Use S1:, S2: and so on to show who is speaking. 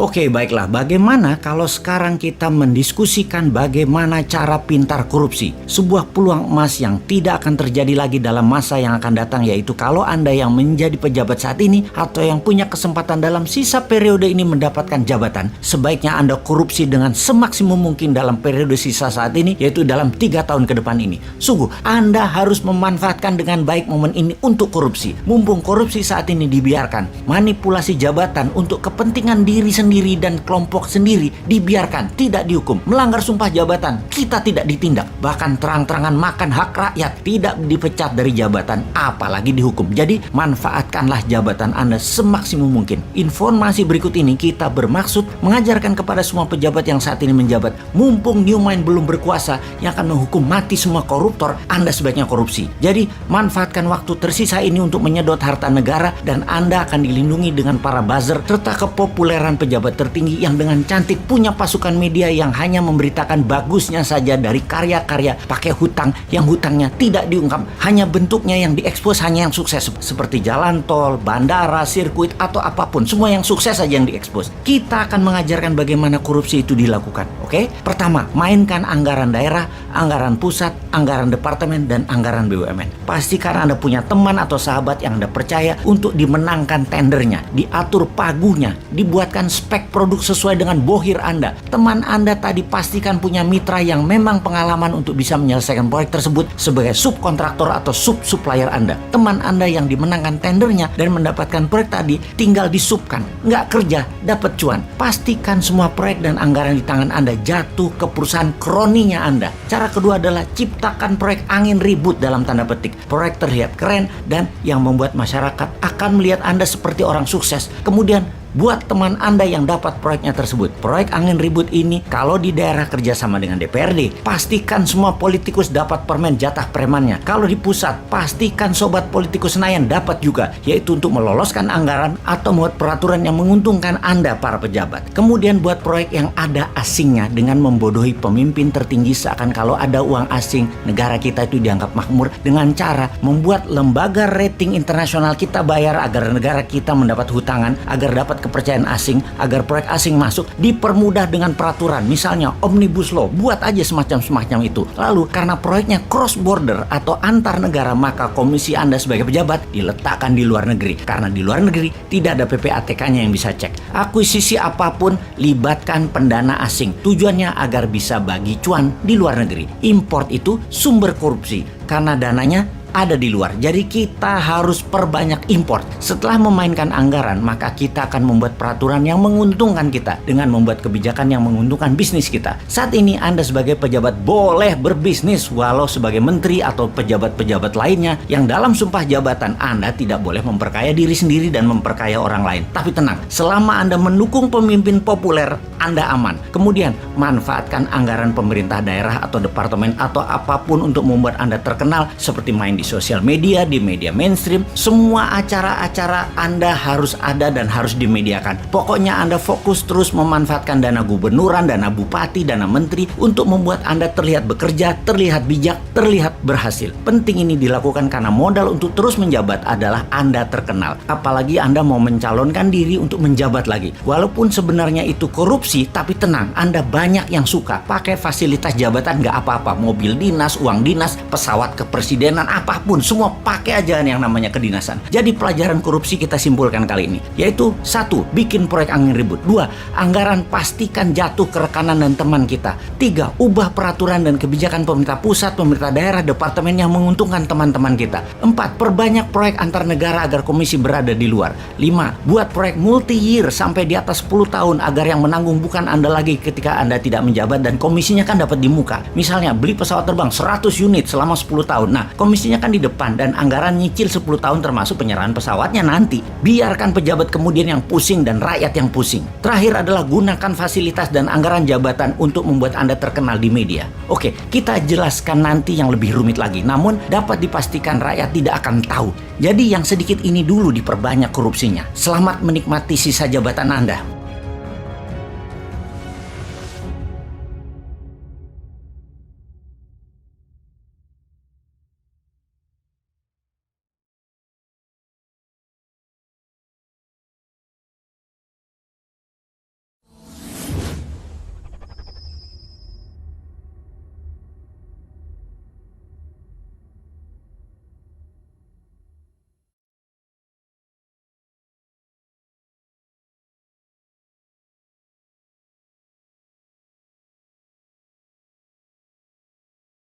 S1: Oke, baiklah. Bagaimana kalau sekarang kita mendiskusikan bagaimana cara pintar korupsi? Sebuah peluang emas yang tidak akan terjadi lagi dalam masa yang akan datang, yaitu kalau Anda yang menjadi pejabat saat ini atau yang punya kesempatan dalam sisa periode ini mendapatkan jabatan, sebaiknya Anda korupsi dengan semaksimum mungkin dalam periode sisa saat ini, yaitu dalam 3 tahun ke depan ini. Sungguh, Anda harus memanfaatkan dengan baik momen ini untuk korupsi. Mumpung korupsi saat ini dibiarkan, manipulasi jabatan untuk kepentingan diri sendiri dan kelompok sendiri dibiarkan, tidak dihukum. Melanggar sumpah jabatan, kita tidak ditindak. Bahkan terang-terangan makan hak rakyat, tidak dipecat dari jabatan, apalagi dihukum. Jadi manfaatkanlah jabatan Anda semaksimum mungkin. Informasi berikut ini kita bermaksud mengajarkan kepada semua pejabat yang saat ini menjabat, mumpung New Mind belum berkuasa yang akan menghukum mati semua koruptor, Anda sebaiknya korupsi. Jadi manfaatkan waktu tersisa ini untuk menyedot harta negara, dan Anda akan dilindungi dengan para buzzer serta kepopuleran pejabat tertinggi yang dengan cantik punya pasukan media yang hanya memberitakan bagusnya saja dari karya-karya pakai hutang yang hutangnya tidak diungkap, hanya bentuknya yang diekspos, hanya yang sukses seperti jalan tol, bandara, sirkuit atau apapun, semua yang sukses saja yang diekspos. Kita akan mengajarkan bagaimana korupsi itu dilakukan. Oke? Pertama, mainkan anggaran daerah, anggaran pusat, anggaran departemen, dan anggaran BUMN. Pastikan Anda punya teman atau sahabat yang Anda percaya untuk dimenangkan tendernya, diatur pagunya, dibuatkan spek produk sesuai dengan bohir Anda. Teman Anda tadi pastikan punya mitra yang memang pengalaman untuk bisa menyelesaikan proyek tersebut sebagai subkontraktor atau sub-supplier Anda. Teman Anda yang dimenangkan tendernya dan mendapatkan proyek tadi tinggal disubkan, nggak kerja, dapat cuan. Pastikan semua proyek dan anggaran di tangan Anda jatuh ke perusahaan kroninya Anda. Cara kedua adalah ciptakan proyek angin ribut dalam tanda petik. Proyek terlihat keren dan yang membuat masyarakat akan melihat Anda seperti orang sukses. Kemudian buat teman Anda yang dapat proyeknya tersebut. Proyek angin ribut ini kalau di daerah kerjasama dengan DPRD, pastikan semua politikus dapat permen jatah premannya. Kalau di pusat, pastikan sobat politikus Senayan dapat juga, yaitu untuk meloloskan anggaran atau membuat peraturan yang menguntungkan Anda para pejabat. Kemudian buat proyek yang ada asingnya dengan membodohi pemimpin tertinggi, seakan kalau ada uang asing, negara kita itu dianggap makmur, dengan cara membuat lembaga rating internasional kita bayar agar negara kita mendapat hutangan, agar dapat kepercayaan asing, agar proyek asing masuk, dipermudah dengan peraturan, misalnya Omnibus Law, buat aja semacam itu. Lalu karena proyeknya cross border atau antar negara, maka komisi Anda sebagai pejabat diletakkan di luar negeri, karena di luar negeri tidak ada PPATK-nya yang bisa cek. Akuisisi apapun libatkan pendana asing, tujuannya agar bisa bagi cuan di luar negeri. Import itu sumber korupsi karena dananya ada di luar. Jadi kita harus perbanyak import. Setelah memainkan anggaran, maka kita akan membuat peraturan yang menguntungkan kita dengan membuat kebijakan yang menguntungkan bisnis kita. Saat ini Anda sebagai pejabat boleh berbisnis, walau sebagai menteri atau pejabat-pejabat lainnya yang dalam sumpah jabatan Anda tidak boleh memperkaya diri sendiri dan memperkaya orang lain. Tapi tenang, selama Anda mendukung pemimpin populer, Anda aman. Kemudian manfaatkan anggaran pemerintah daerah atau departemen atau apapun untuk membuat Anda terkenal, seperti main di sosial media, di media mainstream. Semua acara-acara Anda harus ada dan harus dimediakan. Pokoknya Anda fokus terus memanfaatkan dana gubernuran, dana bupati, dana menteri untuk membuat Anda terlihat bekerja, terlihat bijak, terlihat berhasil. Penting ini dilakukan karena modal untuk terus menjabat adalah Anda terkenal. Apalagi Anda mau mencalonkan diri untuk menjabat lagi. Walaupun sebenarnya itu korupsi, tapi tenang, Anda banyak yang suka pakai fasilitas jabatan, nggak apa-apa. Mobil dinas, uang dinas, pesawat kepresidenan, apapun, semua pakai aja yang namanya kedinasan. Jadi pelajaran korupsi kita simpulkan kali ini, yaitu 1. Bikin proyek angin ribut. 2. Anggaran pastikan jatuh ke rekanan dan teman kita. 3. Ubah peraturan dan kebijakan pemerintah pusat, pemerintah daerah, departemen yang menguntungkan teman-teman kita. 4. Perbanyak proyek antar negara agar komisi berada di luar. 5. Buat proyek multi-year sampai di atas 10 tahun agar yang menanggung bukan Anda lagi ketika Anda tidak menjabat, dan komisinya kan dapat di muka. Misalnya beli pesawat terbang 100 unit selama 10 tahun. Nah, komisinya kan di depan dan anggaran nyicil 10 tahun termasuk penyerahan pesawatnya nanti. Biarkan pejabat kemudian yang pusing dan rakyat yang pusing. Terakhir adalah gunakan fasilitas dan anggaran jabatan untuk membuat Anda terkenal di media. Oke, kita jelaskan nanti yang lebih rumit lagi, namun dapat dipastikan rakyat tidak akan tahu. Jadi yang sedikit ini dulu diperbanyak korupsinya. Selamat menikmati sisa jabatan Anda.